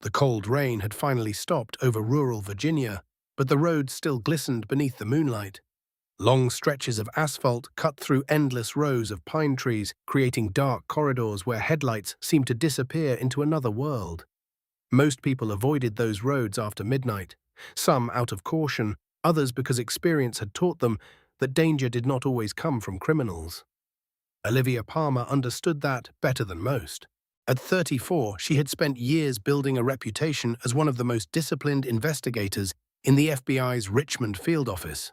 The cold rain had finally stopped over rural Virginia, but the roads still glistened beneath the moonlight. Long stretches of asphalt cut through endless rows of pine trees, creating dark corridors where headlights seemed to disappear into another world. Most people avoided those roads after midnight, some out of caution, others because experience had taught them that danger did not always come from criminals. Olivia Palmer understood that better than most. At 34, she had spent years building a reputation as one of the most disciplined investigators in the FBI's Richmond field office.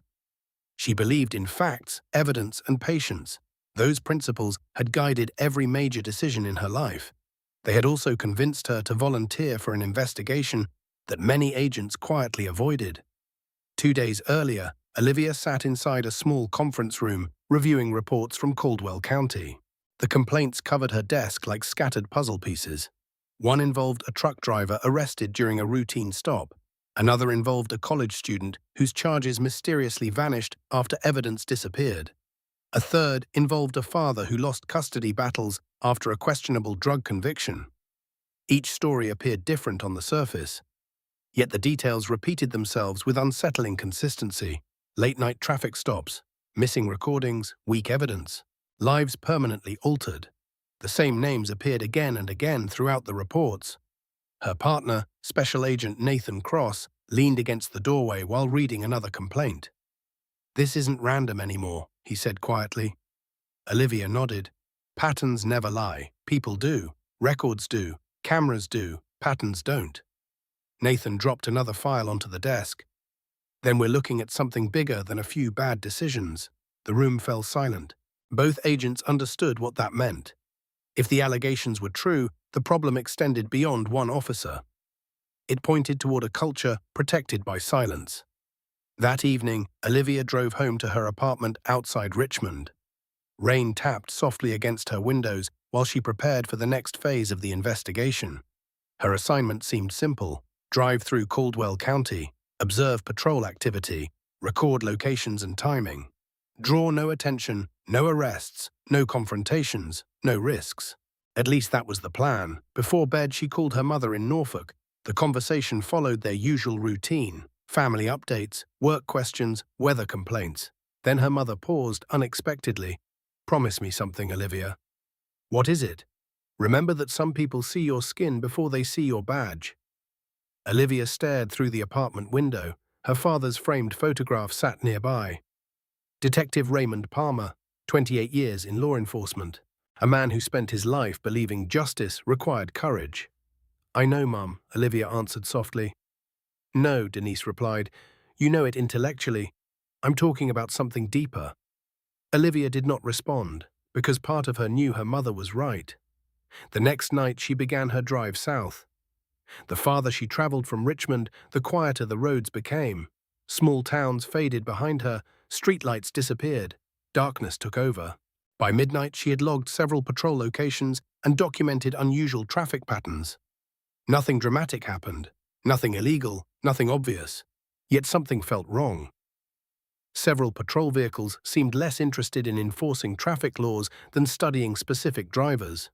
She believed in facts, evidence, and patience. Those principles had guided every major decision in her life. They had also convinced her to volunteer for an investigation that many agents quietly avoided. 2 days earlier, Olivia sat inside a small conference room, reviewing reports from Caldwell County. The complaints covered her desk like scattered puzzle pieces. One involved a truck driver arrested during a routine stop. Another involved a college student whose charges mysteriously vanished after evidence disappeared. A third involved a father who lost custody battles after a questionable drug conviction. Each story appeared different on the surface, yet the details repeated themselves with unsettling consistency. Late-night traffic stops, missing recordings, weak evidence, lives permanently altered. The same names appeared again and again throughout the reports. Her partner, Special Agent Nathan Cross, leaned against the doorway while reading another complaint. "This isn't random anymore," he said quietly. Olivia nodded. "Patterns never lie. People do. Records do. Cameras do. Patterns don't." Nathan dropped another file onto the desk. "Then we're looking at something bigger than a few bad decisions." The room fell silent. Both agents understood what that meant. If the allegations were true, the problem extended beyond one officer. It pointed toward a culture protected by silence. That evening, Olivia drove home to her apartment outside Richmond. Rain tapped softly against her windows while she prepared for the next phase of the investigation. Her assignment seemed simple: drive through Caldwell County, observe patrol activity, record locations and timing. Draw no attention, no arrests, no confrontations, no risks. At least that was the plan. Before bed, she called her mother in Norfolk. The conversation followed their usual routine: family updates, work questions, weather complaints. Then her mother paused unexpectedly. "Promise me something, Olivia." "What is it?" "Remember that some people see your skin before they see your badge." Olivia stared through the apartment window. Her father's framed photograph sat nearby. Detective Raymond Palmer, 28 years in law enforcement. A man who spent his life believing justice required courage. "I know, Mum," Olivia answered softly. "No," Denise replied. "You know it intellectually. I'm talking about something deeper." Olivia did not respond, because part of her knew her mother was right. The next night she began her drive south. The farther she traveled from Richmond, the quieter the roads became. Small towns faded behind her, streetlights disappeared, darkness took over. By midnight she had logged several patrol locations and documented unusual traffic patterns. Nothing dramatic happened, nothing illegal, nothing obvious. Yet something felt wrong. Several patrol vehicles seemed less interested in enforcing traffic laws than studying specific drivers.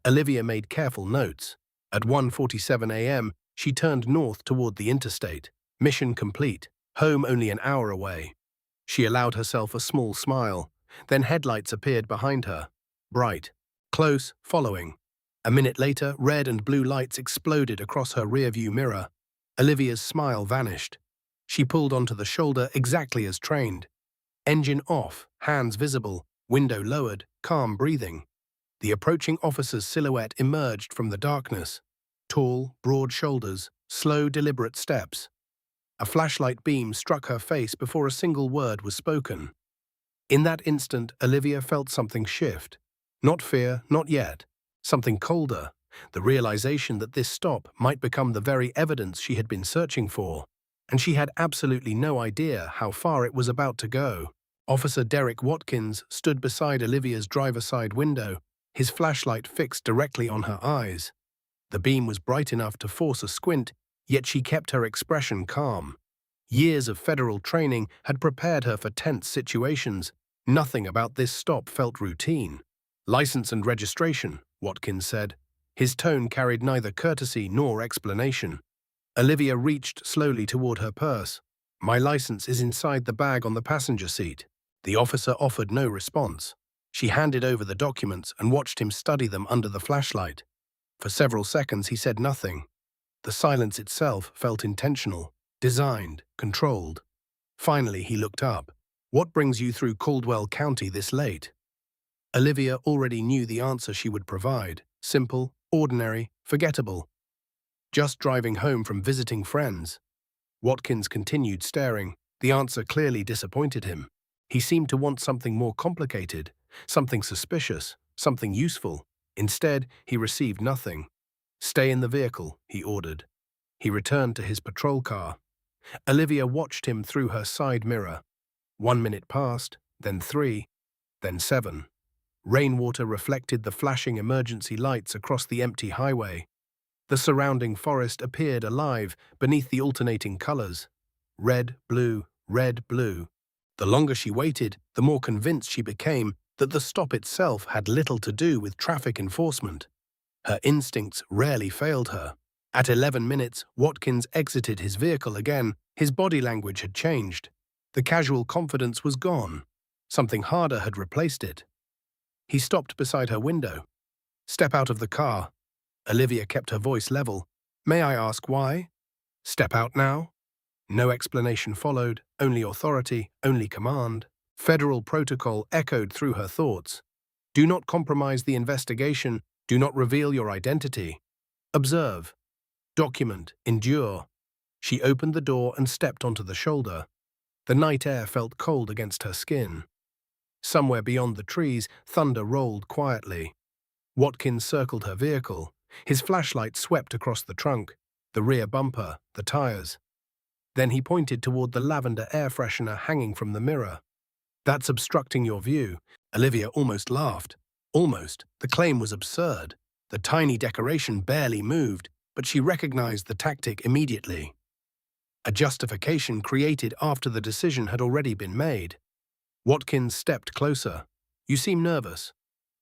Olivia made careful notes. At 1:47 a.m., she turned north toward the interstate. Mission complete, home only an hour away. She allowed herself a small smile. Then headlights appeared behind her. Bright, close, following. A minute later, red and blue lights exploded across her rearview mirror. Olivia's smile vanished. She pulled onto the shoulder exactly as trained. Engine off, hands visible, window lowered, calm breathing. The approaching officer's silhouette emerged from the darkness. Tall, broad shoulders, slow, deliberate steps. A flashlight beam struck her face before a single word was spoken. In that instant, Olivia felt something shift. Not fear, not yet. Something colder. The realization that this stop might become the very evidence she had been searching for. And she had absolutely no idea how far it was about to go. Officer Derek Watkins stood beside Olivia's driver's side window, his flashlight fixed directly on her eyes. The beam was bright enough to force a squint, yet she kept her expression calm. Years of federal training had prepared her for tense situations. Nothing about this stop felt routine. "License and registration," Watkins said. His tone carried neither courtesy nor explanation. Olivia reached slowly toward her purse. "My license is inside the bag on the passenger seat." The officer offered no response. She handed over the documents and watched him study them under the flashlight. For several seconds he said nothing. The silence itself felt intentional, designed, controlled. Finally he looked up. "What brings you through Caldwell County this late?" Olivia already knew the answer she would provide. Simple, ordinary, forgettable. "Just driving home from visiting friends." Watkins continued staring. The answer clearly disappointed him. He seemed to want something more complicated, something suspicious, something useful. Instead, he received nothing. "Stay in the vehicle," he ordered. He returned to his patrol car. Olivia watched him through her side mirror. 1 minute passed, then 3, then 7. Rainwater reflected the flashing emergency lights across the empty highway. The surrounding forest appeared alive beneath the alternating colors. Red, blue, red, blue. The longer she waited, the more convinced she became that the stop itself had little to do with traffic enforcement. Her instincts rarely failed her. At 11 minutes, Watkins exited his vehicle again. His body language had changed. The casual confidence was gone. Something harder had replaced it. He stopped beside her window. "Step out of the car." Olivia kept her voice level. "May I ask why?" "Step out now." No explanation followed, only authority, only command. Federal protocol echoed through her thoughts. "Do not compromise the investigation. Do not reveal your identity. Observe. Document. Endure." She opened the door and stepped onto the shoulder. The night air felt cold against her skin. Somewhere beyond the trees, thunder rolled quietly. Watkins circled her vehicle. His flashlight swept across the trunk, the rear bumper, the tires. Then he pointed toward the lavender air freshener hanging from the mirror. "That's obstructing your view." Olivia almost laughed. Almost. The claim was absurd. The tiny decoration barely moved, but she recognized the tactic immediately. A justification created after the decision had already been made. Watkins stepped closer. "You seem nervous."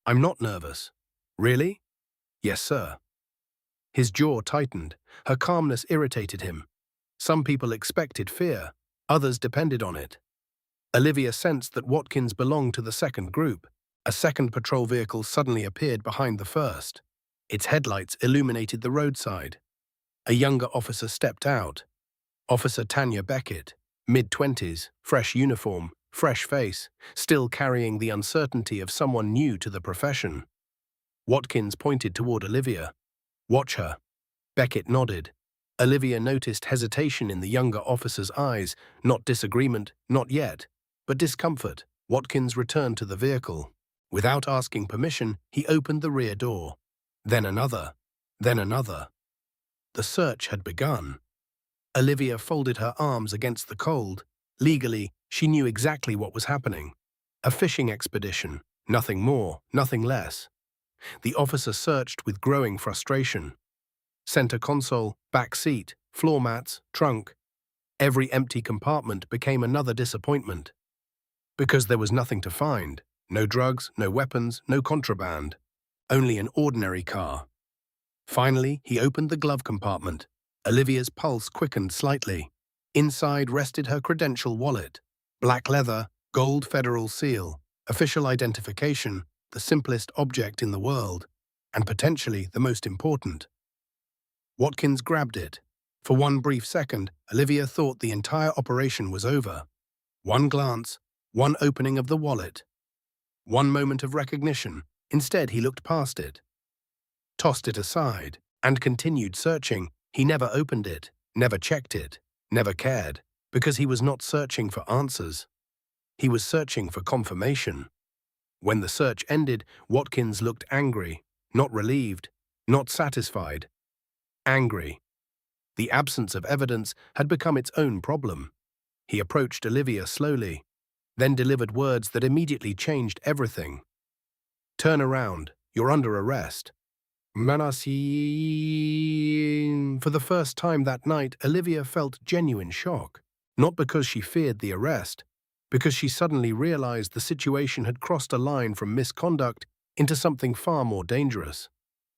"I'm not nervous." "Really?" "Yes, sir." His jaw tightened. Her calmness irritated him. Some people expected fear. Others depended on it. Olivia sensed that Watkins belonged to the second group. A second patrol vehicle suddenly appeared behind the first. Its headlights illuminated the roadside. A younger officer stepped out. Officer Tanya Beckett, mid-20s, fresh uniform, fresh face, still carrying the uncertainty of someone new to the profession. Watkins pointed toward Olivia. "Watch her." Beckett nodded. Olivia noticed hesitation in the younger officer's eyes, not disagreement, not yet, but discomfort. Watkins returned to the vehicle. Without asking permission, he opened the rear door. Then another. Then another. The search had begun. Olivia folded her arms against the cold. Legally, she knew exactly what was happening. A fishing expedition. Nothing more, nothing less. The officer searched with growing frustration. Center console, back seat, floor mats, trunk. Every empty compartment became another disappointment. Because there was nothing to find. No drugs, no weapons, no contraband. Only an ordinary car. Finally, he opened the glove compartment. Olivia's pulse quickened slightly. Inside rested her credential wallet. Black leather, gold federal seal, official identification, the simplest object in the world, and potentially the most important. Watkins grabbed it. For one brief second, Olivia thought the entire operation was over. One glance, one opening of the wallet. One moment of recognition. Instead, he looked past it, tossed it aside, and continued searching. He never opened it, never checked it, never cared, because he was not searching for answers. He was searching for confirmation. When the search ended, Watkins looked angry, not relieved, not satisfied. Angry. The absence of evidence had become its own problem. He approached Olivia slowly, then delivered words that immediately changed everything. "Turn around. You're under arrest." Manasi. For the first time that night, Olivia felt genuine shock. Not because she feared the arrest, because she suddenly realized the situation had crossed a line from misconduct into something far more dangerous.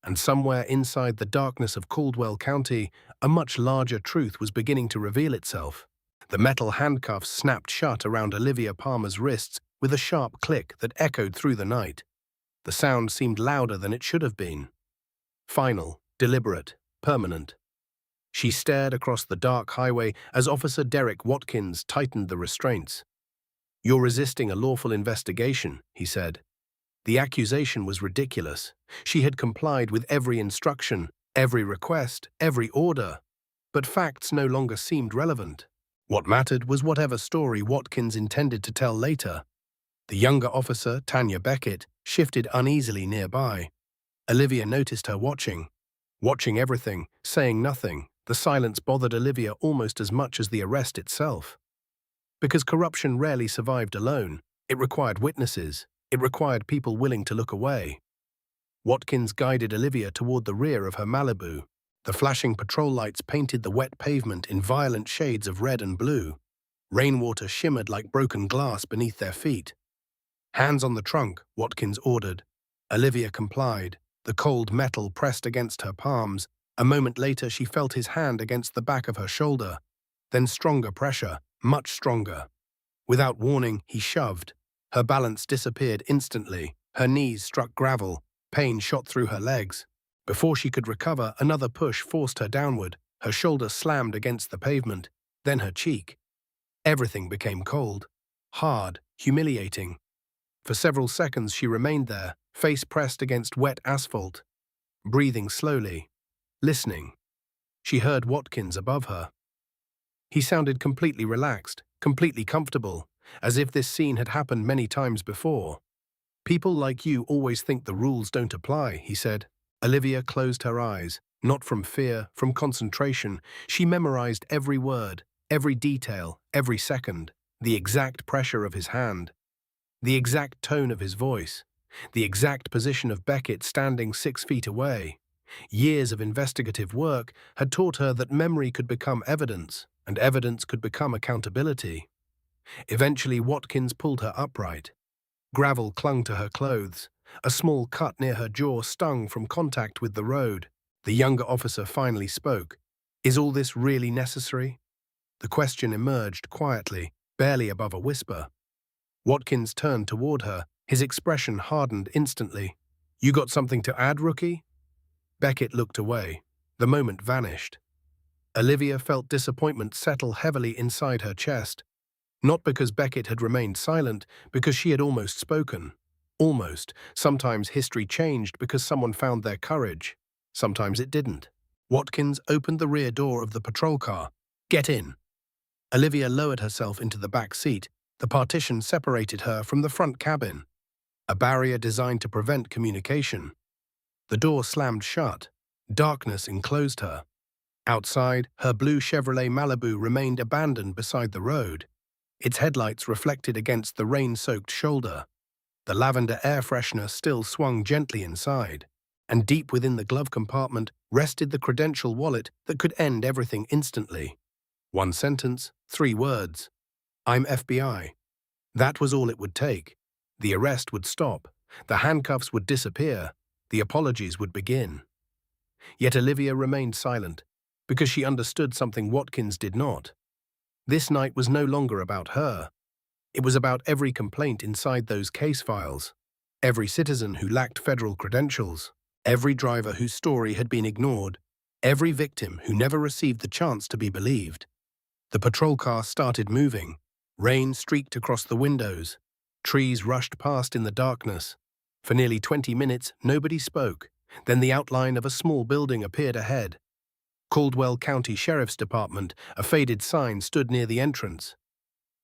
And somewhere inside the darkness of Caldwell County, a much larger truth was beginning to reveal itself. The metal handcuffs snapped shut around Olivia Palmer's wrists with a sharp click that echoed through the night. The sound seemed louder than it should have been. Final, deliberate, permanent. She stared across the dark highway as Officer Derek Watkins tightened the restraints. "You're resisting a lawful investigation," he said. The accusation was ridiculous. She had complied with every instruction, every request, every order. But facts no longer seemed relevant. What mattered was whatever story Watkins intended to tell later. The younger officer, Tanya Beckett, shifted uneasily nearby. Olivia noticed her watching everything, saying nothing. The silence bothered Olivia almost as much as the arrest itself. Because corruption rarely survived alone, it required witnesses. It required people willing to look away. Watkins guided Olivia toward the rear of her Malibu. The flashing patrol lights painted the wet pavement in violent shades of red and blue. Rainwater shimmered like broken glass beneath their feet. "Hands on the trunk," Watkins ordered. Olivia complied, the cold metal pressed against her palms. A moment later, she felt his hand against the back of her shoulder. Then stronger pressure, much stronger. Without warning, he shoved. Her balance disappeared instantly. Her knees struck gravel. Pain shot through her legs. Before she could recover, another push forced her downward. Her shoulder slammed against the pavement, then her cheek. Everything became cold, hard, humiliating. For several seconds she remained there, face pressed against wet asphalt, breathing slowly, listening. She heard Watkins above her. He sounded completely relaxed, completely comfortable, as if this scene had happened many times before. "People like you always think the rules don't apply," he said. Olivia closed her eyes, not from fear, from concentration. She memorized every word, every detail, every second, the exact pressure of his hand, the exact tone of his voice, the exact position of Beckett standing 6 feet away. Years of investigative work had taught her that memory could become evidence, and evidence could become accountability. Eventually, Watkins pulled her upright. Gravel clung to her clothes. A small cut near her jaw stung from contact with the road. The younger officer finally spoke. "Is all this really necessary?" The question emerged quietly, barely above a whisper. Watkins turned toward her. His expression hardened instantly. "You got something to add, rookie?" Beckett looked away. The moment vanished. Olivia felt disappointment settle heavily inside her chest. Not because Beckett had remained silent, because she had almost spoken. Almost. Sometimes history changed because someone found their courage. Sometimes it didn't. Watkins opened the rear door of the patrol car. "Get in." Olivia lowered herself into the back seat. The partition separated her from the front cabin, a barrier designed to prevent communication. The door slammed shut. Darkness enclosed her. Outside, her blue Chevrolet Malibu remained abandoned beside the road. Its headlights reflected against the rain-soaked shoulder. The lavender air freshener still swung gently inside, and deep within the glove compartment rested the credential wallet that could end everything instantly. One sentence, 3 words. "I'm FBI." That was all it would take. The arrest would stop. The handcuffs would disappear. The apologies would begin. Yet Olivia remained silent, because she understood something Watkins did not. This night was no longer about her. It was about every complaint inside those case files, every citizen who lacked federal credentials, every driver whose story had been ignored, every victim who never received the chance to be believed. The patrol car started moving. Rain streaked across the windows. Trees rushed past in the darkness. For nearly 20 minutes, nobody spoke. Then the outline of a small building appeared ahead. Caldwell County Sheriff's Department, a faded sign stood near the entrance.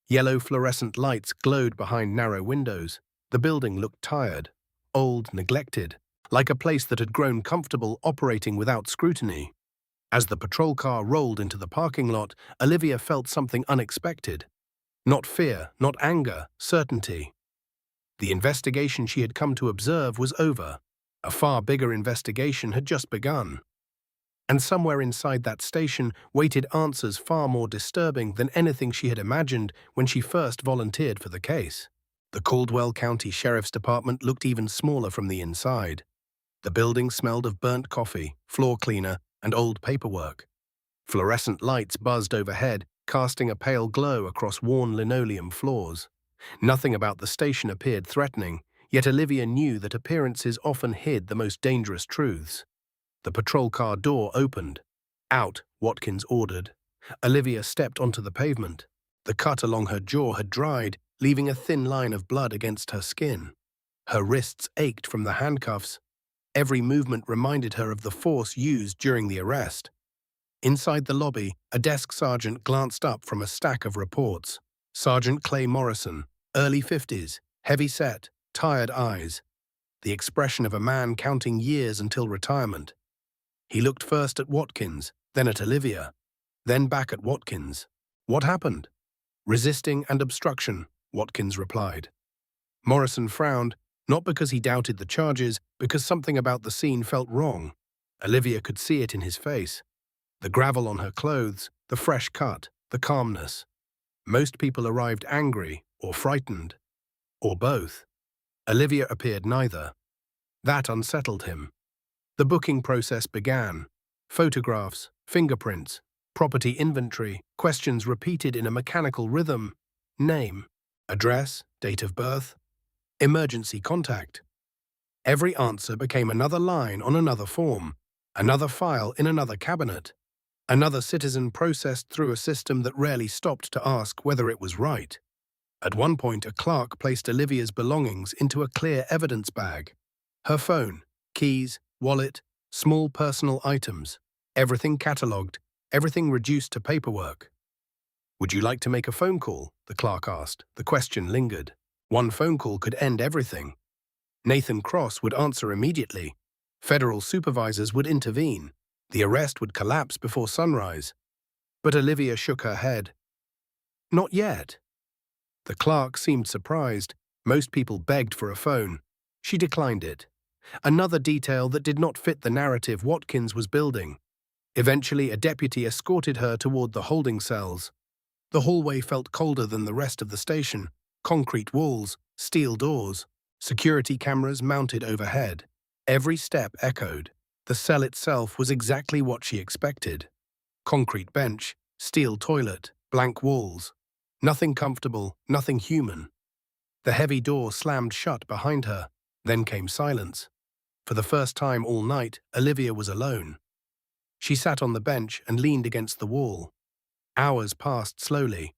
Yellow fluorescent lights glowed behind narrow windows. The building looked tired, old, neglected, like a place that had grown comfortable operating without scrutiny. As the patrol car rolled into the parking lot, Olivia felt something unexpected. Not fear, not anger, certainty. The investigation she had come to observe was over. A far bigger investigation had just begun. And somewhere inside that station waited answers far more disturbing than anything she had imagined when she first volunteered for the case. The Caldwell County Sheriff's Department looked even smaller from the inside. The building smelled of burnt coffee, floor cleaner, and old paperwork. Fluorescent lights buzzed overhead, casting a pale glow across worn linoleum floors. Nothing about the station appeared threatening, yet Olivia knew that appearances often hid the most dangerous truths. The patrol car door opened. "Out," Watkins ordered. Olivia stepped onto the pavement. The cut along her jaw had dried, leaving a thin line of blood against her skin. Her wrists ached from the handcuffs. Every movement reminded her of the force used during the arrest. Inside the lobby, a desk sergeant glanced up from a stack of reports. Sergeant Clay Morrison, early 50s, heavy-set, tired eyes. The expression of a man counting years until retirement. He looked first at Watkins, then at Olivia, then back at Watkins. "What happened?" "Resisting and obstruction," Watkins replied. Morrison frowned, not because he doubted the charges, because something about the scene felt wrong. Olivia could see it in his face. The gravel on her clothes, the fresh cut, the calmness. Most people arrived angry or frightened, or both. Olivia appeared neither. That unsettled him. The booking process began. Photographs, fingerprints, property inventory, questions repeated in a mechanical rhythm. Name, address, date of birth, emergency contact. Every answer became another line on another form, another file in another cabinet. Another citizen processed through a system that rarely stopped to ask whether it was right. At one point, a clerk placed Olivia's belongings into a clear evidence bag. Her phone, keys, wallet, small personal items, everything catalogued, everything reduced to paperwork. "Would you like to make a phone call?" the clerk asked. The question lingered. One phone call could end everything. Nathan Cross would answer immediately. Federal supervisors would intervene. The arrest would collapse before sunrise. But Olivia shook her head. "Not yet." The clerk seemed surprised. Most people begged for a phone. She declined it. Another detail that did not fit the narrative Watkins was building. Eventually, a deputy escorted her toward the holding cells. The hallway felt colder than the rest of the station. Concrete walls, steel doors, security cameras mounted overhead. Every step echoed. The cell itself was exactly what she expected. Concrete bench, steel toilet, blank walls. Nothing comfortable, nothing human. The heavy door slammed shut behind her. Then came silence. For the first time all night, Olivia was alone. She sat on the bench and leaned against the wall. Hours passed slowly.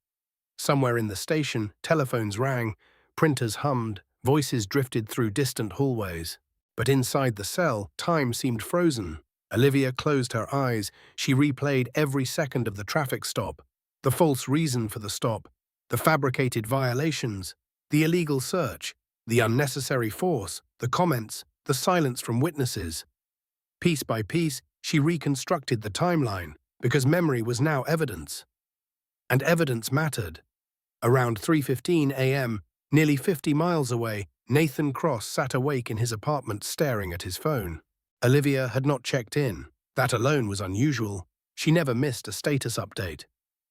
Somewhere in the station, telephones rang, printers hummed, voices drifted through distant hallways. But inside the cell, time seemed frozen. Olivia closed her eyes. She replayed every second of the traffic stop, the false reason for the stop, the fabricated violations, the illegal search, the unnecessary force, the comments, the silence from witnesses. Piece by piece, she reconstructed the timeline, because memory was now evidence. And evidence mattered. Around 3:15 a.m., nearly 50 miles away, Nathan Cross sat awake in his apartment staring at his phone. Olivia had not checked in. That alone was unusual. She never missed a status update.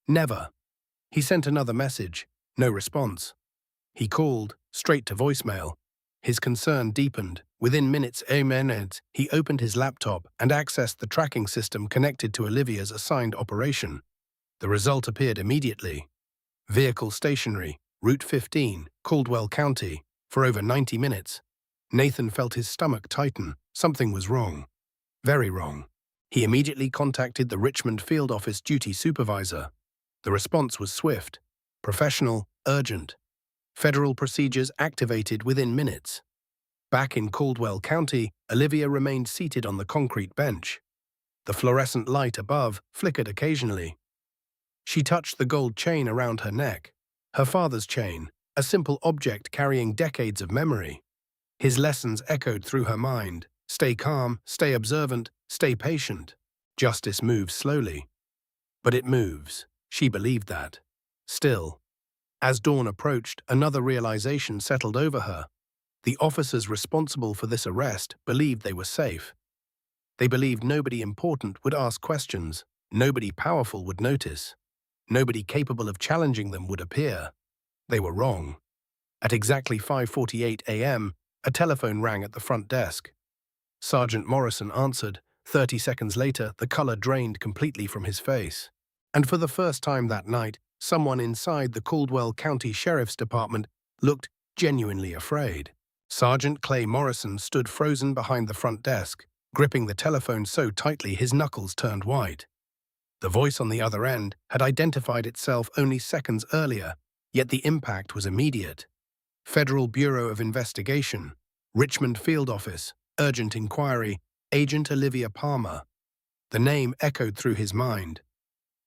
Never. He sent another message. No response. He called, straight to voicemail. His concern deepened. Within minutes, he opened his laptop and accessed the tracking system connected to Olivia's assigned operation. The result appeared immediately. Vehicle stationary, Route 15, Caldwell County, for over 90 minutes. Nathan felt his stomach tighten. Something was wrong. Very wrong. He immediately contacted the Richmond field office duty supervisor. The response was swift, professional, urgent. Federal procedures activated within minutes. Back in Caldwell County, Olivia remained seated on the concrete bench. The fluorescent light above flickered occasionally. She touched the gold chain around her neck. Her father's chain, a simple object carrying decades of memory. His lessons echoed through her mind. Stay calm, stay observant, stay patient. Justice moves slowly. But it moves. She believed that. Still, as dawn approached, another realization settled over her. The officers responsible for this arrest believed they were safe. They believed nobody important would ask questions, nobody powerful would notice, nobody capable of challenging them would appear. They were wrong. At exactly 5:48 a.m., a telephone rang at the front desk. Sergeant Morrison answered. 30 seconds later, the color drained completely from his face. And for the first time that night, someone inside the Caldwell County Sheriff's Department looked genuinely afraid. Sergeant Clay Morrison stood frozen behind the front desk, gripping the telephone so tightly his knuckles turned white. The voice on the other end had identified itself only seconds earlier, yet the impact was immediate. Federal Bureau of Investigation, Richmond Field Office, Urgent Inquiry, Agent Olivia Palmer. The name echoed through his mind.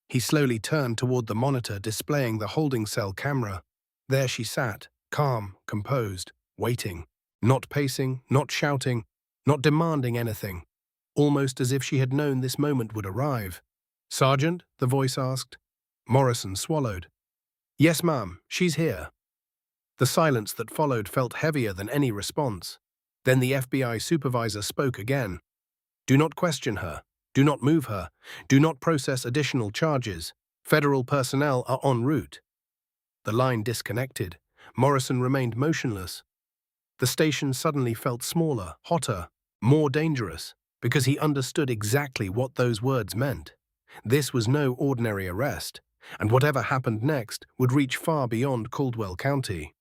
He slowly turned toward the monitor displaying the holding cell camera. There she sat, calm, composed, waiting. Not pacing, not shouting, not demanding anything. Almost as if she had known this moment would arrive. "Sergeant?" the voice asked. Morrison swallowed. "Yes, ma'am, she's here." The silence that followed felt heavier than any response. Then the FBI supervisor spoke again. "Do not question her. Do not move her. Do not process additional charges. Federal personnel are en route." The line disconnected. Morrison remained motionless. The station suddenly felt smaller, hotter, more dangerous, because he understood exactly what those words meant. This was no ordinary arrest, and whatever happened next would reach far beyond Caldwell County.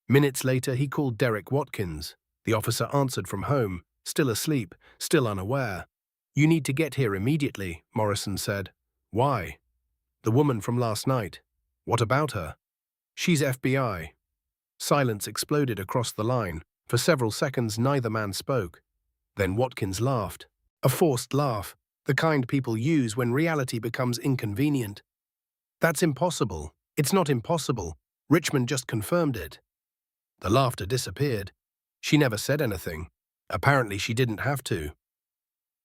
Minutes later, he called Derek Watkins. The officer answered from home, still asleep, still unaware. "You need to get here immediately," Morrison said. "Why?" "The woman from last night. What about her?" "She's FBI." Silence exploded across the line. For several seconds, neither man spoke. Then Watkins laughed. A forced laugh, the kind people use when reality becomes inconvenient. "That's impossible. It's not impossible. Richmond just confirmed it." The laughter disappeared. She never said anything. Apparently she didn't have to.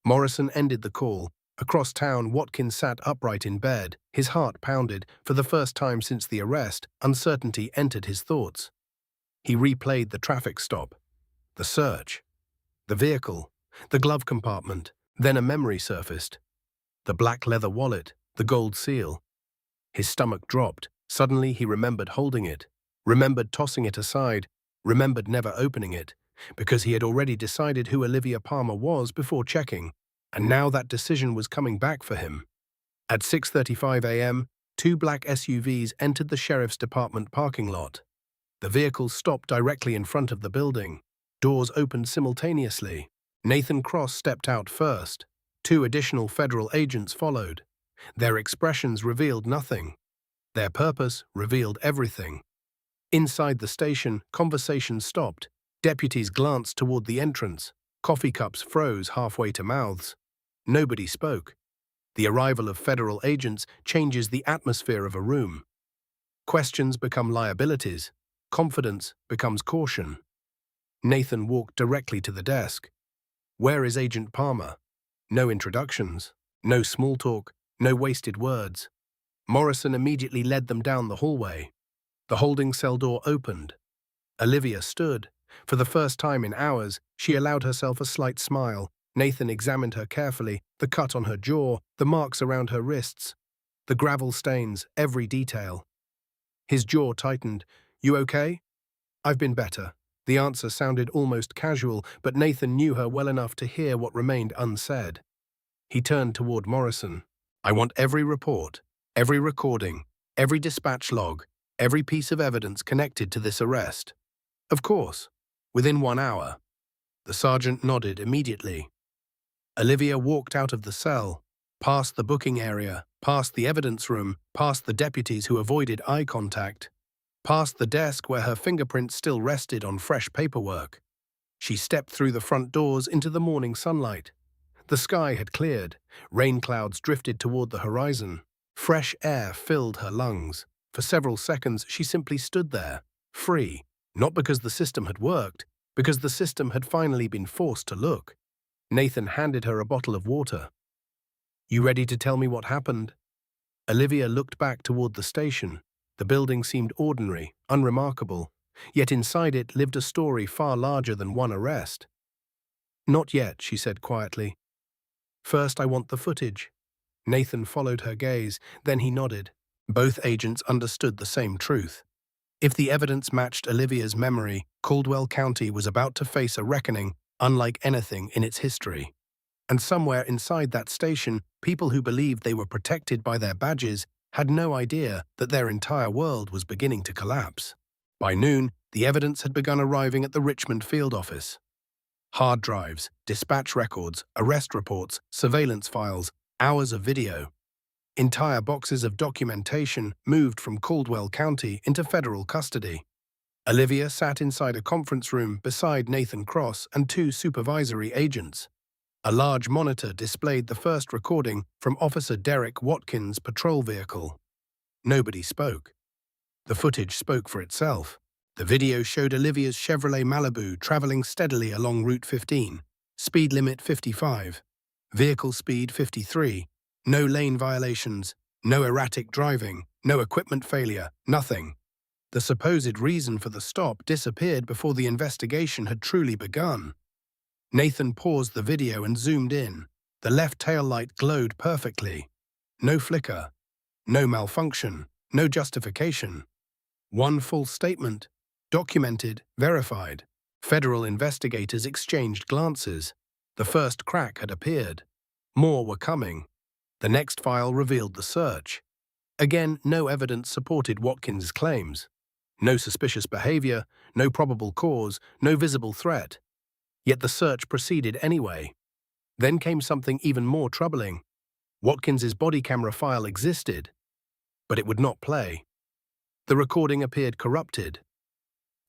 Morrison ended the call. Across town, Watkins sat upright in bed. His heart pounded. For the first time since the arrest, uncertainty entered his thoughts. He replayed the traffic stop, the search, the vehicle, the glove compartment. Then a memory surfaced. The black leather wallet, the gold seal. His stomach dropped. Suddenly he remembered holding it, remembered tossing it aside, remembered never opening it, because he had already decided who Olivia Palmer was before checking, and now that decision was coming back for him. At 6:35 a.m., two black SUVs entered the sheriff's department parking lot. The vehicles stopped directly in front of the building. Doors opened simultaneously. Nathan Cross stepped out first. Two additional federal agents followed. Their expressions revealed nothing. Their purpose revealed everything. Inside the station, conversation stopped. Deputies glanced toward the entrance. Coffee cups froze halfway to mouths. Nobody spoke. The arrival of federal agents changes the atmosphere of a room. Questions become liabilities. Confidence becomes caution. Nathan walked directly to the desk. "Where is Agent Palmer?" No introductions, no small talk, no wasted words. Morrison immediately led them down the hallway. The holding cell door opened. Olivia stood. For the first time in hours, she allowed herself a slight smile. Nathan examined her carefully, the cut on her jaw, the marks around her wrists, the gravel stains, every detail. His jaw tightened. "You okay?" "I've been better." The answer sounded almost casual, but Nathan knew her well enough to hear what remained unsaid. He turned toward Morrison. "I want every report, every recording, every dispatch log, every piece of evidence connected to this arrest." "Of course. Within 1 hour." The sergeant nodded immediately. Olivia walked out of the cell, past the booking area, past the evidence room, past the deputies who avoided eye contact, past the desk where her fingerprints still rested on fresh paperwork. She stepped through the front doors into the morning sunlight. The sky had cleared. Rain clouds drifted toward the horizon. Fresh air filled her lungs. For several seconds, she simply stood there, free, not because the system had worked, because the system had finally been forced to look. Nathan handed her a bottle of water. "You ready to tell me what happened?" Olivia looked back toward the station. The building seemed ordinary, unremarkable, yet inside it lived a story far larger than one arrest. "Not yet," she said quietly. "First, I want the footage." Nathan followed her gaze, then he nodded. Both agents understood the same truth. If the evidence matched Olivia's memory, Caldwell County was about to face a reckoning unlike anything in its history. And somewhere inside that station, people who believed they were protected by their badges had no idea that their entire world was beginning to collapse. By noon, the evidence had begun arriving at the Richmond field office. Hard drives, dispatch records, arrest reports, surveillance files, hours of video. Entire boxes of documentation moved from Caldwell County into federal custody. Olivia sat inside a conference room beside Nathan Cross and two supervisory agents. A large monitor displayed the first recording from Officer Derek Watkins' patrol vehicle. Nobody spoke. The footage spoke for itself. The video showed Olivia's Chevrolet Malibu traveling steadily along Route 15, speed limit 55, vehicle speed 53, no lane violations, no erratic driving, no equipment failure, nothing. The supposed reason for the stop disappeared before the investigation had truly begun. Nathan paused the video and zoomed in. The left tail light glowed perfectly. No flicker, no malfunction, no justification. One full statement, documented, verified. Federal investigators exchanged glances. The first crack had appeared. More were coming. The next file revealed the search. Again, no evidence supported Watkins' claims. No suspicious behavior, no probable cause, no visible threat. Yet the search proceeded anyway. Then came something even more troubling. Watkins's body camera file existed, but it would not play. The recording appeared corrupted.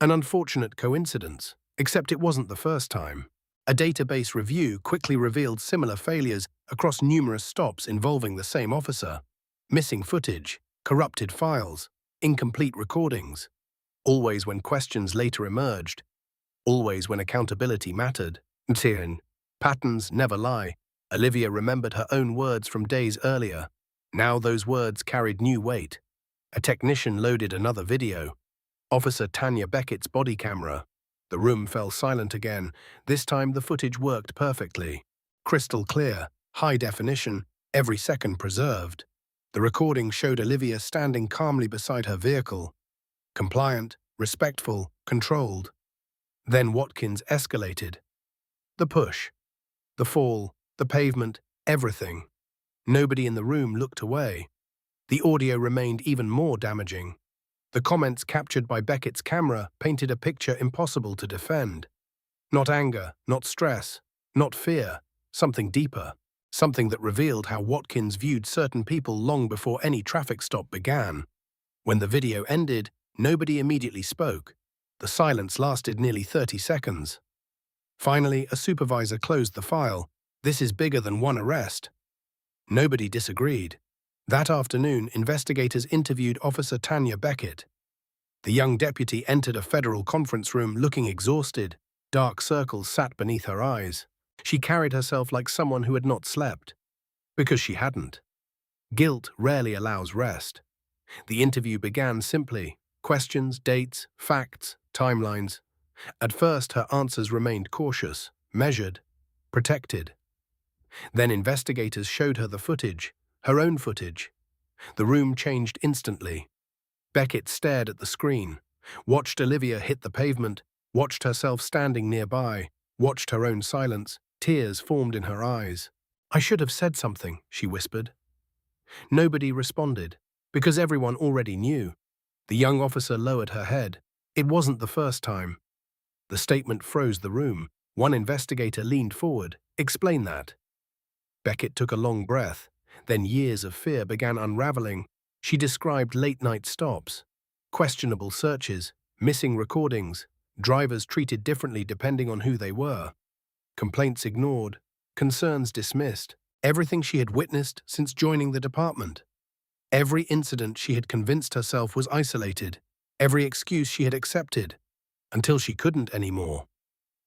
An unfortunate coincidence, except it wasn't the first time. A database review quickly revealed similar failures across numerous stops involving the same officer. Missing footage, corrupted files, incomplete recordings. Always when questions later emerged. Always when accountability mattered. Patterns never lie. Olivia remembered her own words from days earlier. Now those words carried new weight. A technician loaded another video. Officer Tanya Beckett's body camera. The room fell silent again. This time the footage worked perfectly. Crystal clear, high definition, every second preserved. The recording showed Olivia standing calmly beside her vehicle. Compliant, respectful, controlled. Then Watkins escalated. The push, the fall, the pavement, everything. Nobody in the room looked away. The audio remained even more damaging. The comments captured by Beckett's camera painted a picture impossible to defend. Not anger, not stress, not fear, something deeper. Something that revealed how Watkins viewed certain people long before any traffic stop began. When the video ended, nobody immediately spoke. The silence lasted nearly 30 seconds. Finally, a supervisor closed the file. This is bigger than one arrest. Nobody disagreed. That afternoon, investigators interviewed Officer Tanya Beckett. The young deputy entered a federal conference room looking exhausted. Dark circles sat beneath her eyes. She carried herself like someone who had not slept. Because she hadn't. Guilt rarely allows rest. The interview began simply. Questions, dates, facts, timelines. At first, her answers remained cautious, measured, protected. Then investigators showed her the footage. Her own footage. The room changed instantly. Beckett stared at the screen, watched Olivia hit the pavement, watched herself standing nearby, watched her own silence. Tears formed in her eyes. "I should have said something," she whispered. Nobody responded, because everyone already knew. The young officer lowered her head. It wasn't the first time. The statement froze the room. One investigator leaned forward. "Explain that." Beckett took a long breath. Then years of fear began unraveling. She described late-night stops, questionable searches, missing recordings, drivers treated differently depending on who they were, complaints ignored, concerns dismissed, everything she had witnessed since joining the department. Every incident she had convinced herself was isolated, every excuse she had accepted, until she couldn't anymore.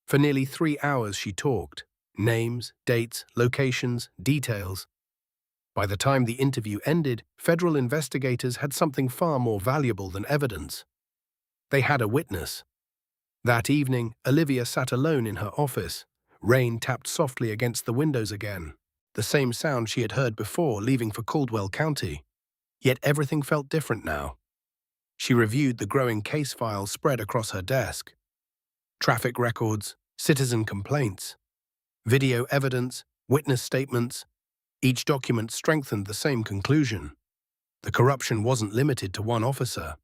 For nearly 3 hours she talked, names, dates, locations, details. By the time the interview ended, federal investigators had something far more valuable than evidence. They had a witness. That evening, Olivia sat alone in her office. Rain tapped softly against the windows again, the same sound she had heard before leaving for Caldwell County. Yet everything felt different now. She reviewed the growing case files spread across her desk. Traffic records, citizen complaints, video evidence, witness statements. Each document strengthened the same conclusion. The corruption wasn't limited to one officer.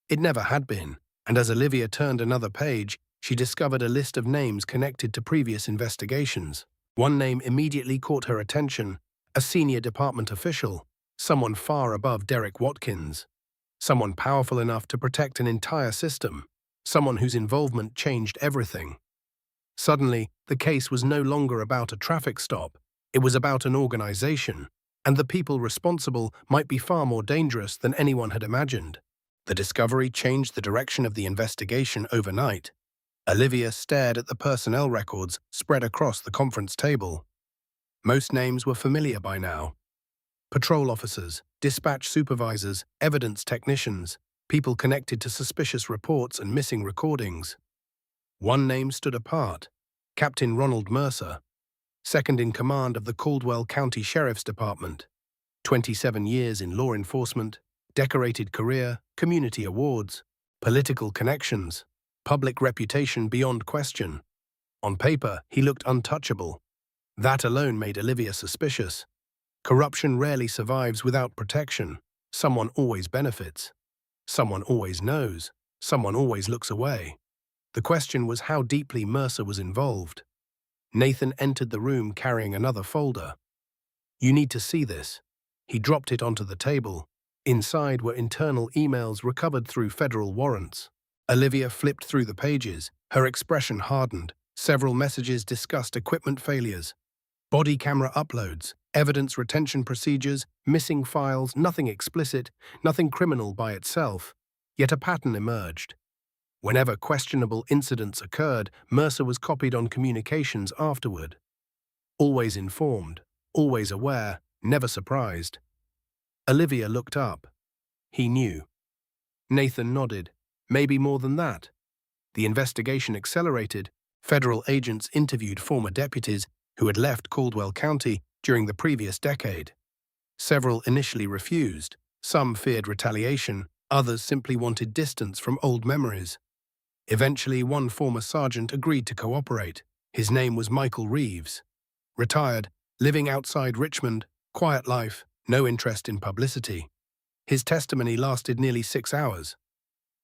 It never had been, and as Olivia turned another page, she discovered a list of names connected to previous investigations. One name immediately caught her attention, a senior department official, someone far above Derek Watkins, someone powerful enough to protect an entire system, someone whose involvement changed everything. Suddenly, the case was no longer about a traffic stop. It was about an organization, and the people responsible might be far more dangerous than anyone had imagined. The discovery changed the direction of the investigation overnight. Olivia stared at the personnel records spread across the conference table. Most names were familiar by now. Patrol officers, dispatch supervisors, evidence technicians, people connected to suspicious reports and missing recordings. One name stood apart: Captain Ronald Mercer, second in command of the Caldwell County Sheriff's Department. 27 years in law enforcement, decorated career, community awards, political connections, public reputation beyond question. On paper, he looked untouchable. That alone made Olivia suspicious. Corruption rarely survives without protection. Someone always benefits. Someone always knows. Someone always looks away. The question was how deeply Mercer was involved. Nathan entered the room carrying another folder. "You need to see this." He dropped it onto the table. Inside were internal emails recovered through federal warrants. Olivia flipped through the pages. Her expression hardened. Several messages discussed equipment failures, body camera uploads, evidence retention procedures, missing files, nothing explicit, nothing criminal by itself. Yet a pattern emerged. Whenever questionable incidents occurred, Mercer was copied on communications afterward. Always informed, always aware, never surprised. Olivia looked up. He knew. Nathan nodded. Maybe more than that. The investigation accelerated. Federal agents interviewed former deputies who had left Caldwell County during the previous decade. Several initially refused. Some feared retaliation. Others simply wanted distance from old memories. Eventually, one former sergeant agreed to cooperate. His name was Michael Reeves. Retired, living outside Richmond, quiet life, no interest in publicity. His testimony lasted nearly 6 hours.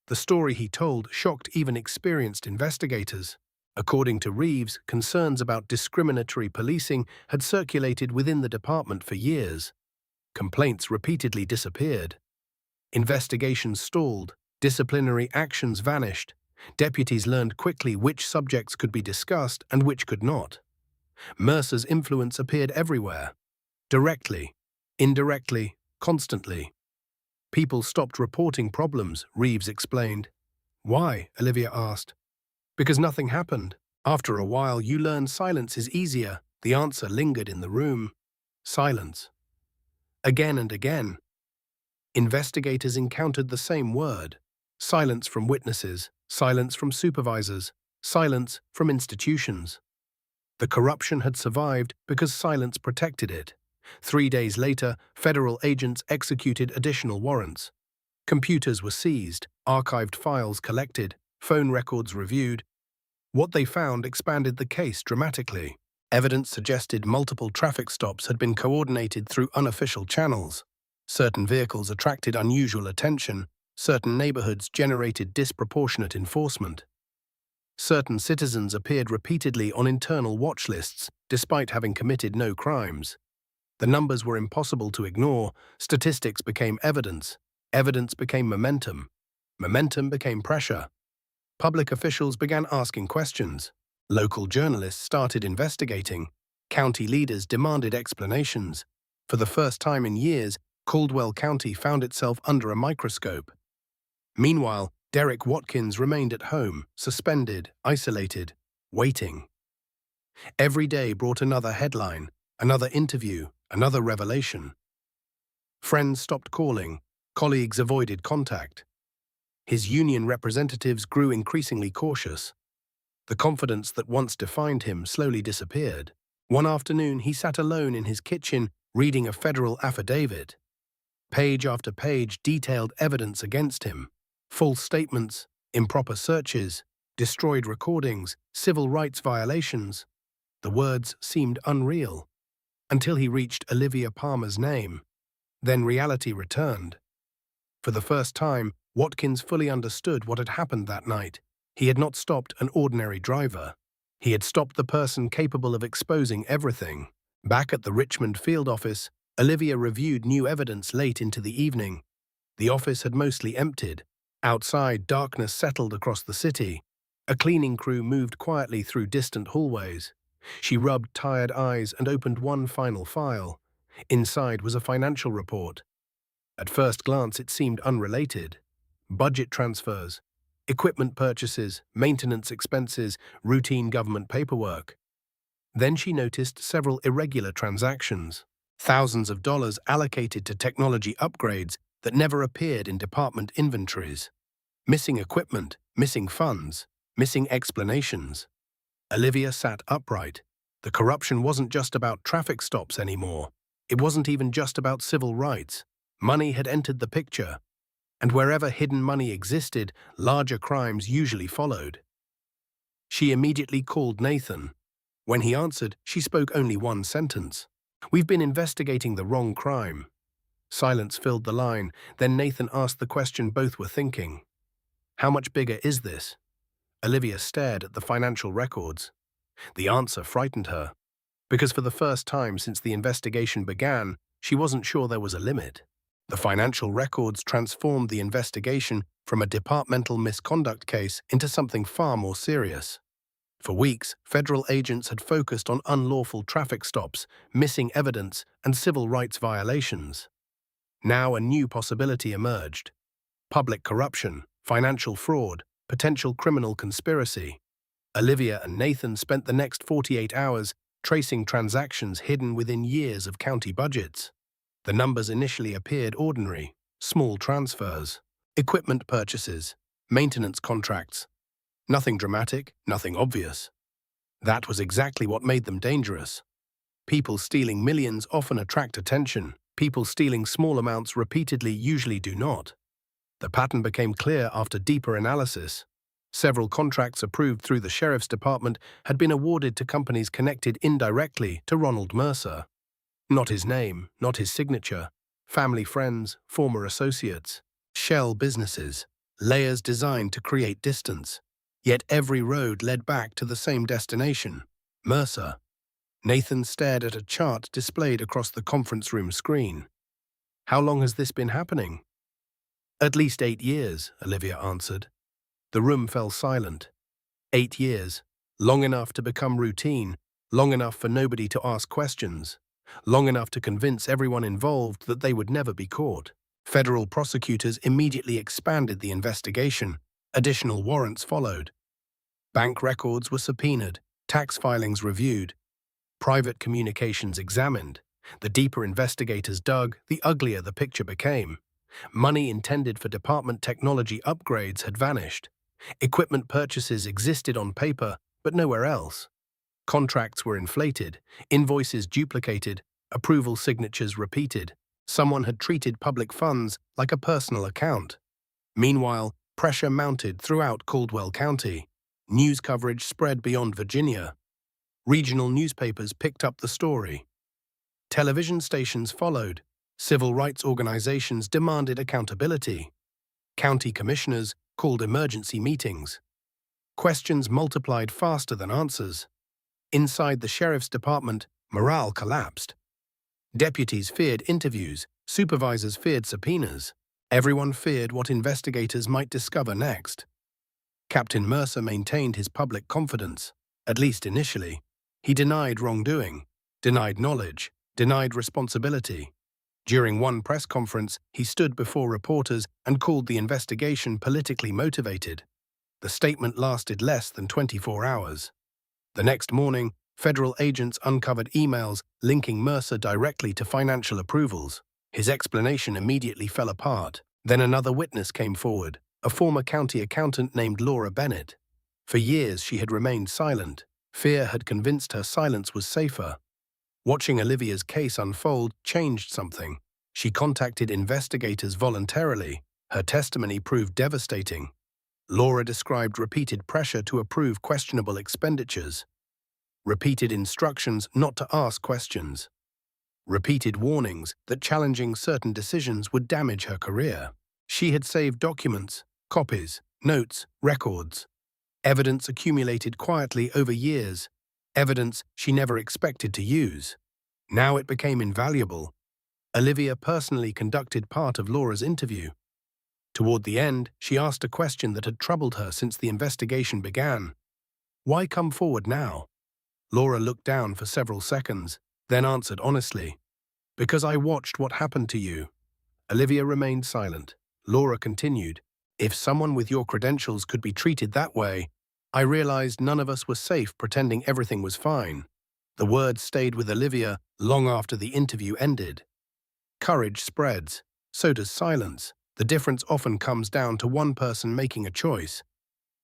The story he told shocked even experienced investigators. According to Reeves, concerns about discriminatory policing had circulated within the department for years. Complaints repeatedly disappeared. Investigations stalled. Disciplinary actions vanished. Deputies learned quickly which subjects could be discussed and which could not. Mercer's influence appeared everywhere. Directly, indirectly, constantly. People stopped reporting problems, Reeves explained. "Why?" Olivia asked. "Because nothing happened. After a while, you learn silence is easier." The answer lingered in the room. Silence. Again and again. Investigators encountered the same word. Silence from witnesses, silence from supervisors, silence from institutions. The corruption had survived because silence protected it. 3 days later, federal agents executed additional warrants. Computers were seized, archived files collected, phone records reviewed. What they found expanded the case dramatically. Evidence suggested multiple traffic stops had been coordinated through unofficial channels. Certain vehicles attracted unusual attention. Certain neighborhoods generated disproportionate enforcement. Certain citizens appeared repeatedly on internal watch lists, despite having committed no crimes. The numbers were impossible to ignore. Statistics became evidence. Evidence became momentum. Momentum became pressure. Public officials began asking questions. Local journalists started investigating. County leaders demanded explanations. For the first time in years, Caldwell County found itself under a microscope. Meanwhile, Derek Watkins remained at home, suspended, isolated, waiting. Every day brought another headline, another interview, another revelation. Friends stopped calling. Colleagues avoided contact. His union representatives grew increasingly cautious. The confidence that once defined him slowly disappeared. One afternoon, he sat alone in his kitchen, reading a federal affidavit. Page after page detailed evidence against him. False statements, improper searches, destroyed recordings, civil rights violations. The words seemed unreal, until he reached Olivia Palmer's name. Then reality returned. For the first time, Watkins fully understood what had happened that night. He had not stopped an ordinary driver. He had stopped the person capable of exposing everything. Back at the Richmond field office, Olivia reviewed new evidence late into the evening. The office had mostly emptied. Outside, darkness settled across the city. A cleaning crew moved quietly through distant hallways. She rubbed tired eyes and opened one final file. Inside was a financial report. At first glance, it seemed unrelated. Budget transfers, equipment purchases, maintenance expenses, routine government paperwork. Then she noticed several irregular transactions. Thousands of dollars allocated to technology upgrades that never appeared in department inventories. Missing equipment, missing funds, missing explanations. Olivia sat upright. The corruption wasn't just about traffic stops anymore. It wasn't even just about civil rights. Money had entered the picture, and wherever hidden money existed, larger crimes usually followed. She immediately called Nathan. When he answered, she spoke only one sentence. "We've been investigating the wrong crime." Silence filled the line. Then Nathan asked the question both were thinking. "How much bigger is this?" Olivia stared at the financial records. The answer frightened her, because for the first time since the investigation began, she wasn't sure there was a limit. The financial records transformed the investigation from a departmental misconduct case into something far more serious. For weeks, federal agents had focused on unlawful traffic stops, missing evidence, and civil rights violations. Now a new possibility emerged: public corruption, financial fraud, potential criminal conspiracy. Olivia and Nathan spent the next 48 hours tracing transactions hidden within years of county budgets. The numbers initially appeared ordinary: small transfers, equipment purchases, maintenance contracts. Nothing dramatic, nothing obvious. That was exactly what made them dangerous. People stealing millions often attract attention. People stealing small amounts repeatedly usually do not. The pattern became clear after deeper analysis. Several contracts approved through the sheriff's department had been awarded to companies connected indirectly to Ronald Mercer. Not his name, not his signature. Family friends, former associates. Shell businesses. Layers designed to create distance. Yet every road led back to the same destination: Mercer. Nathan stared at a chart displayed across the conference room screen. "How long has this been happening?" "At least 8 years," Olivia answered. The room fell silent. 8 years. Long enough to become routine. Long enough for nobody to ask questions. Long enough to convince everyone involved that they would never be caught. Federal prosecutors immediately expanded the investigation. Additional warrants followed. Bank records were subpoenaed, tax filings reviewed, private communications examined. The deeper investigators dug, the uglier the picture became. Money intended for department technology upgrades had vanished. Equipment purchases existed on paper, but nowhere else. Contracts were inflated, invoices duplicated, approval signatures repeated. Someone had treated public funds like a personal account. Meanwhile, pressure mounted throughout Caldwell County. News coverage spread beyond Virginia. Regional newspapers picked up the story. Television stations followed. Civil rights organizations demanded accountability. County commissioners called emergency meetings. Questions multiplied faster than answers. Inside the sheriff's department, morale collapsed. Deputies feared interviews, supervisors feared subpoenas. Everyone feared what investigators might discover next. Captain Mercer maintained his public confidence, at least initially. He denied wrongdoing, denied knowledge, denied responsibility. During one press conference, he stood before reporters and called the investigation politically motivated. The statement lasted less than 24 hours. The next morning, federal agents uncovered emails linking Mercer directly to financial approvals. His explanation immediately fell apart. Then another witness came forward, a former county accountant named Laura Bennett. For years, she had remained silent. Fear had convinced her silence was safer. Watching Olivia's case unfold changed something. She contacted investigators voluntarily. Her testimony proved devastating. Laura described repeated pressure to approve questionable expenditures, repeated instructions not to ask questions, repeated warnings that challenging certain decisions would damage her career. She had saved documents, copies, notes, records, evidence accumulated quietly over years, evidence she never expected to use. Now it became invaluable. Olivia personally conducted part of Laura's interview. Toward the end, she asked a question that had troubled her since the investigation began. Why come forward now? Laura looked down for several seconds, then answered honestly, "Because I watched what happened to you." Olivia remained silent. Laura continued, "If someone with your credentials could be treated that way, I realized none of us were safe pretending everything was fine." The words stayed with Olivia long after the interview ended. Courage spreads, so does silence. The difference often comes down to one person making a choice.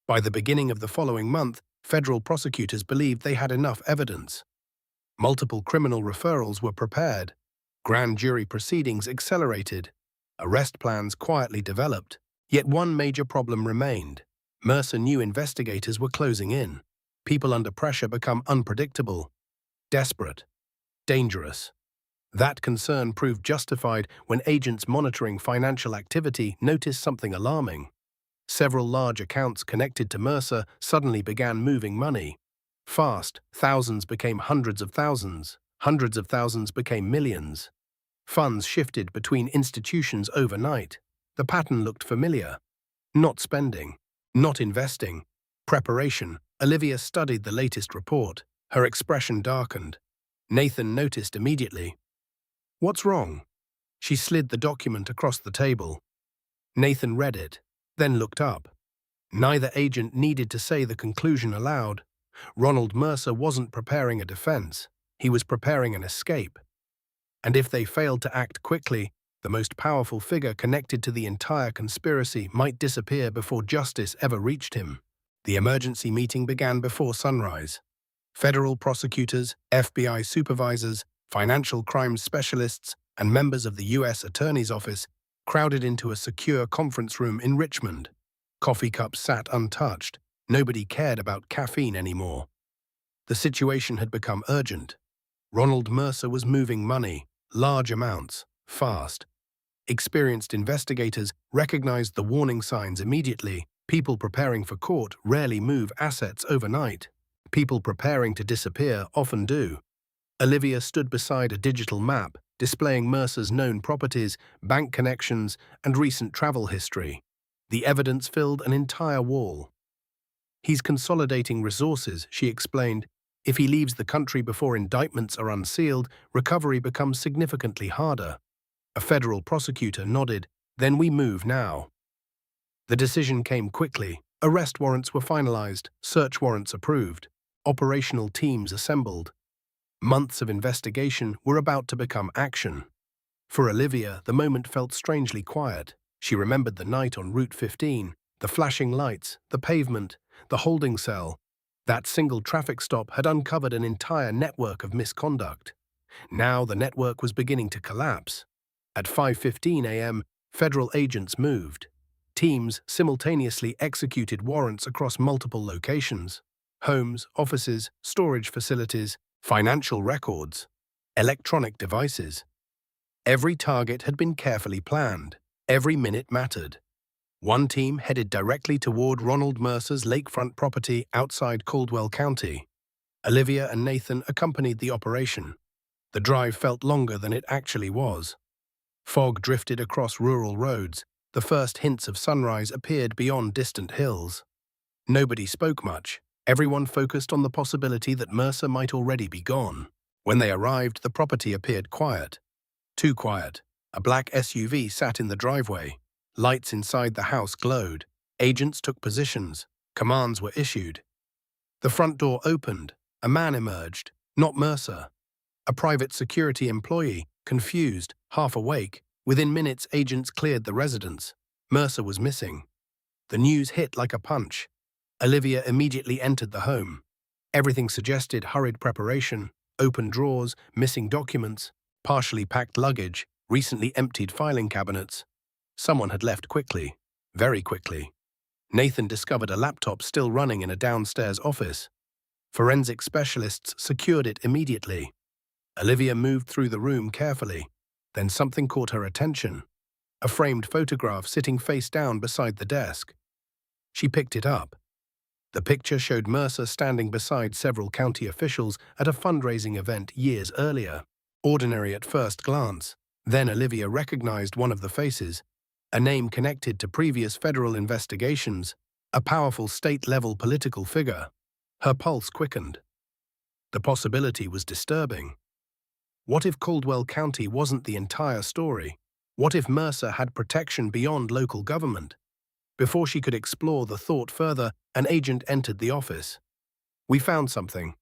By the beginning of the following month, federal prosecutors believed they had enough evidence. Multiple criminal referrals were prepared. Grand jury proceedings accelerated. Arrest plans quietly developed. Yet one major problem remained. Mercer knew investigators were closing in. People under pressure become unpredictable, desperate, dangerous. That concern proved justified when agents monitoring financial activity noticed something alarming. Several large accounts connected to Mercer suddenly began moving money. Fast, thousands became hundreds of thousands became millions. Funds shifted between institutions overnight. The pattern looked familiar. Not spending, not investing, preparation. Olivia studied the latest report. Her expression darkened. Nathan noticed immediately. "What's wrong?" She slid the document across the table. Nathan read it, then looked up. Neither agent needed to say the conclusion aloud. Ronald Mercer wasn't preparing a defense. He was preparing an escape. And if they failed to act quickly, the most powerful figure connected to the entire conspiracy might disappear before justice ever reached him. The emergency meeting began before sunrise. Federal prosecutors, FBI supervisors, financial crimes specialists, and members of the U.S. Attorney's Office crowded into a secure conference room in Richmond. Coffee cups sat untouched. Nobody cared about caffeine anymore. The situation had become urgent. Ronald Mercer was moving money, large amounts, fast. Experienced investigators recognized the warning signs immediately. People preparing for court rarely move assets overnight. People preparing to disappear often do. Olivia stood beside a digital map displaying Mercer's known properties, bank connections, and recent travel history. The evidence filled an entire wall. "He's consolidating resources," she explained. "If he leaves the country before indictments are unsealed, recovery becomes significantly harder." A federal prosecutor nodded. "Then we move now." The decision came quickly. Arrest warrants were finalized, search warrants approved, operational teams assembled. Months of investigation were about to become action. For Olivia, the moment felt strangely quiet. She remembered the night on Route 15, the flashing lights, the pavement, the holding cell. That single traffic stop had uncovered an entire network of misconduct. Now the network was beginning to collapse. At 5:15 a.m., federal agents moved. Teams simultaneously executed warrants across multiple locations: homes, offices, storage facilities, financial records, electronic devices. Every target had been carefully planned. Every minute mattered. One team headed directly toward Ronald Mercer's lakefront property outside Caldwell County. Olivia and Nathan accompanied the operation. The drive felt longer than it actually was. Fog drifted across rural roads. The first hints of sunrise appeared beyond distant hills. Nobody spoke much. Everyone focused on the possibility that Mercer might already be gone. When they arrived, the property appeared quiet. Too quiet. A black SUV sat in the driveway. Lights inside the house glowed. Agents took positions. Commands were issued. The front door opened. A man emerged. Not Mercer. A private security employee, confused, half awake. Within minutes, agents cleared the residence. Mercer was missing. The news hit like a punch. Olivia immediately entered the home. Everything suggested hurried preparation: open drawers, missing documents, partially packed luggage, recently emptied filing cabinets. Someone had left quickly, very quickly. Nathan discovered a laptop still running in a downstairs office. Forensic specialists secured it immediately. Olivia moved through the room carefully. Then something caught her attention. A framed photograph sitting face down beside the desk. She picked it up. The picture showed Mercer standing beside several county officials at a fundraising event years earlier. Ordinary at first glance. Then Olivia recognized one of the faces, a name connected to previous federal investigations, a powerful state-level political figure. Her pulse quickened. The possibility was disturbing. What if Caldwell County wasn't the entire story? What if Mercer had protection beyond local government? Before she could explore the thought further, an agent entered the office. "We found something."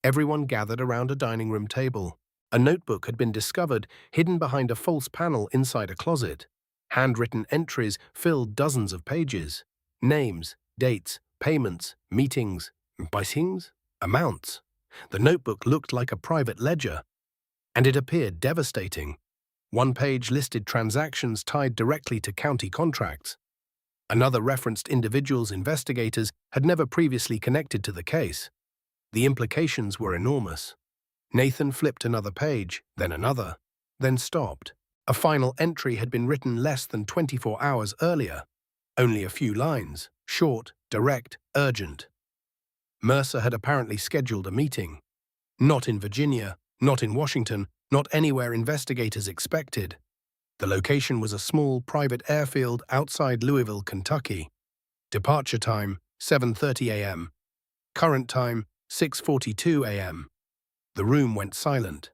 Everyone gathered around a dining room table. A notebook had been discovered, hidden behind a false panel inside a closet. Handwritten entries filled dozens of pages. Names, dates, payments, meetings, pricings, amounts. The notebook looked like a private ledger, and it appeared devastating. One page listed transactions tied directly to county contracts. Another referenced individuals investigators had never previously connected to the case. The implications were enormous. Nathan flipped another page, then another, then stopped. A final entry had been written less than 24 hours earlier. Only a few lines, short, direct, urgent. Mercer had apparently scheduled a meeting. Not in Virginia, not in Washington, not anywhere investigators expected. The location was a small private airfield outside Louisville, Kentucky. Departure time, 7:30 a.m. Current time, 6:42 a.m. The room went silent.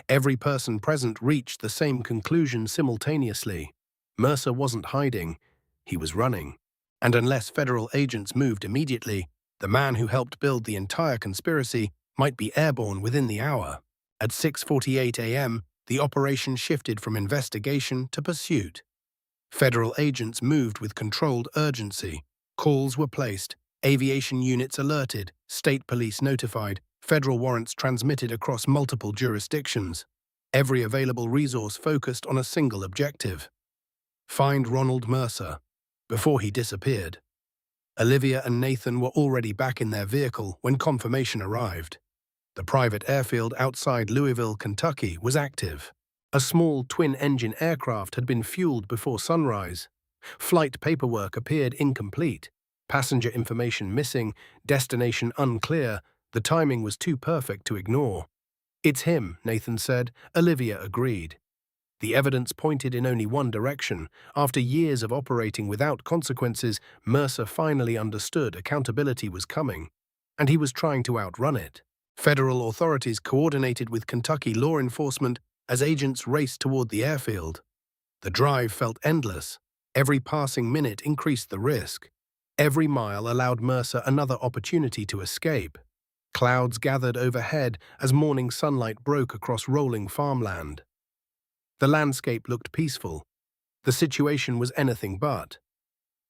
Every person present reached the same conclusion simultaneously. Mercer wasn't hiding, he was running. And unless federal agents moved immediately, the man who helped build the entire conspiracy might be airborne within the hour. At 6:48 a.m., the operation shifted from investigation to pursuit. Federal agents moved with controlled urgency. Calls were placed, aviation units alerted, state police notified, federal warrants transmitted across multiple jurisdictions. Every available resource focused on a single objective: find Ronald Mercer before he disappeared. Olivia and Nathan were already back in their vehicle when confirmation arrived. The private airfield outside Louisville, Kentucky, was active. A small twin-engine aircraft had been fueled before sunrise. Flight paperwork appeared incomplete. Passenger information missing, destination unclear. The timing was too perfect to ignore. "It's him," Nathan said. Olivia agreed. The evidence pointed in only one direction. After years of operating without consequences, Mercer finally understood accountability was coming, and he was trying to outrun it. Federal authorities coordinated with Kentucky law enforcement as agents raced toward the airfield. The drive felt endless. Every passing minute increased the risk. Every mile allowed Mercer another opportunity to escape. Clouds gathered overhead as morning sunlight broke across rolling farmland. The landscape looked peaceful. The situation was anything but.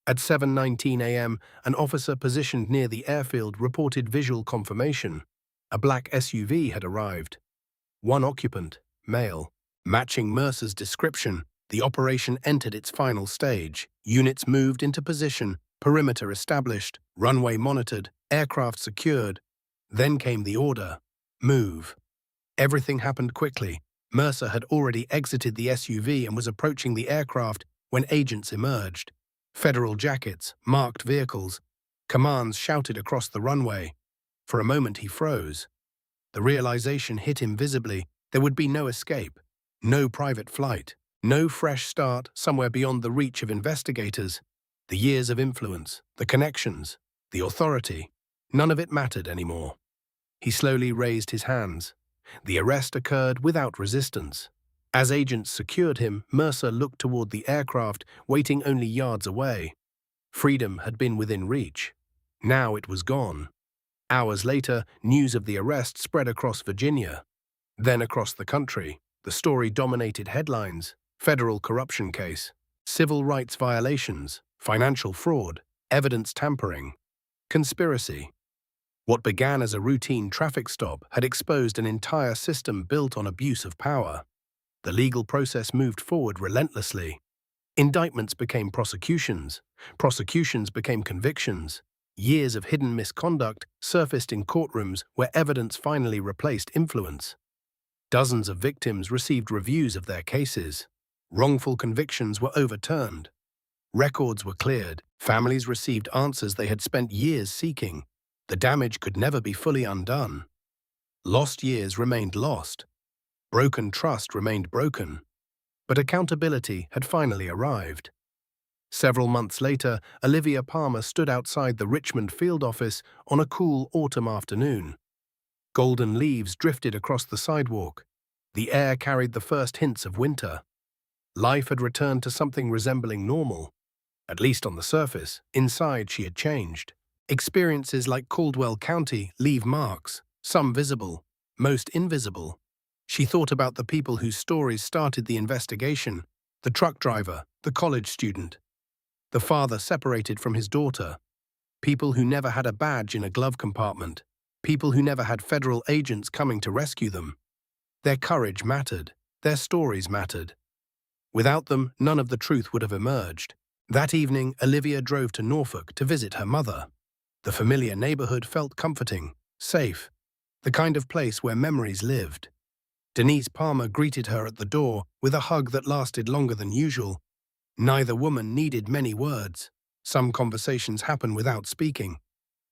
At 7:19 a.m., an officer positioned near the airfield reported visual confirmation. A black SUV had arrived. One occupant, male. Matching Mercer's description, the operation entered its final stage. Units moved into position, perimeter established, runway monitored, aircraft secured. Then came the order: move. Everything happened quickly. Mercer had already exited the SUV and was approaching the aircraft when agents emerged. Federal jackets, marked vehicles. Commands shouted across the runway. For a moment he froze. The realization hit him visibly. There would be no escape, no private flight, no fresh start somewhere beyond the reach of investigators. The years of influence, the connections, the authority, none of it mattered anymore. He slowly raised his hands. The arrest occurred without resistance. As agents secured him, Mercer looked toward the aircraft, waiting only yards away. Freedom had been within reach. Now it was gone. Hours later, news of the arrest spread across Virginia. Then across the country, the story dominated headlines: federal corruption case, civil rights violations, financial fraud, evidence tampering, conspiracy. What began as a routine traffic stop had exposed an entire system built on abuse of power. The legal process moved forward relentlessly. Indictments became prosecutions. Prosecutions became convictions. Years of hidden misconduct surfaced in courtrooms where evidence finally replaced influence. Dozens of victims received reviews of their cases. Wrongful convictions were overturned. Records were cleared. Families received answers they had spent years seeking. The damage could never be fully undone. Lost years remained lost. Broken trust remained broken. But accountability had finally arrived. Several months later, Olivia Palmer stood outside the Richmond field office on a cool autumn afternoon. Golden leaves drifted across the sidewalk. The air carried the first hints of winter. Life had returned to something resembling normal. At least on the surface. Inside, she had changed. Experiences like Caldwell County leave marks, some visible, most invisible. She thought about the people whose stories started the investigation: the truck driver, the college student, the father separated from his daughter, people who never had a badge in a glove compartment, people who never had federal agents coming to rescue them. Their courage mattered. Their stories mattered. Without them, none of the truth would have emerged. That evening, Olivia drove to Norfolk to visit her mother. The familiar neighborhood felt comforting, safe, the kind of place where memories lived. Denise Palmer greeted her at the door with a hug that lasted longer than usual. Neither woman needed many words. Some conversations happen without speaking.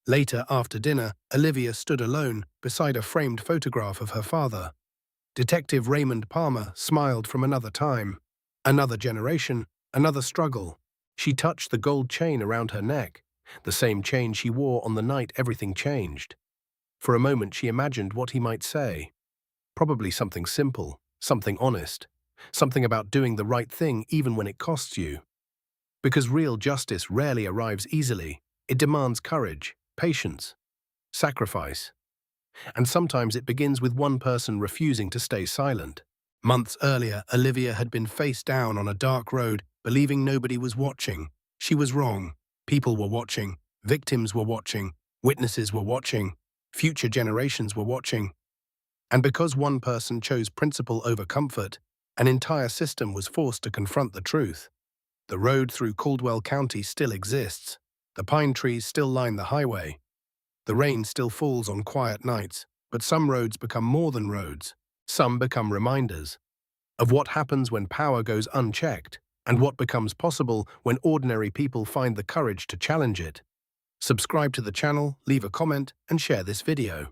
Later, after dinner, Olivia stood alone beside a framed photograph of her father. Detective Raymond Palmer smiled from another time. Another generation, another struggle. She touched the gold chain around her neck, the same chain she wore on the night everything changed. For a moment she imagined what he might say. Probably something simple, something honest, something about doing the right thing even when it costs you. Because real justice rarely arrives easily. It demands courage, patience, sacrifice. And sometimes it begins with one person refusing to stay silent. Months earlier, Olivia had been face down on a dark road, believing nobody was watching. She was wrong. People were watching. Victims were watching. Witnesses were watching. Future generations were watching. And because one person chose principle over comfort, an entire system was forced to confront the truth. The road through Caldwell County still exists. The pine trees still line the highway. The rain still falls on quiet nights, but some roads become more than roads. Some become reminders of what happens when power goes unchecked and what becomes possible when ordinary people find the courage to challenge it. Subscribe to the channel, leave a comment, and share this video.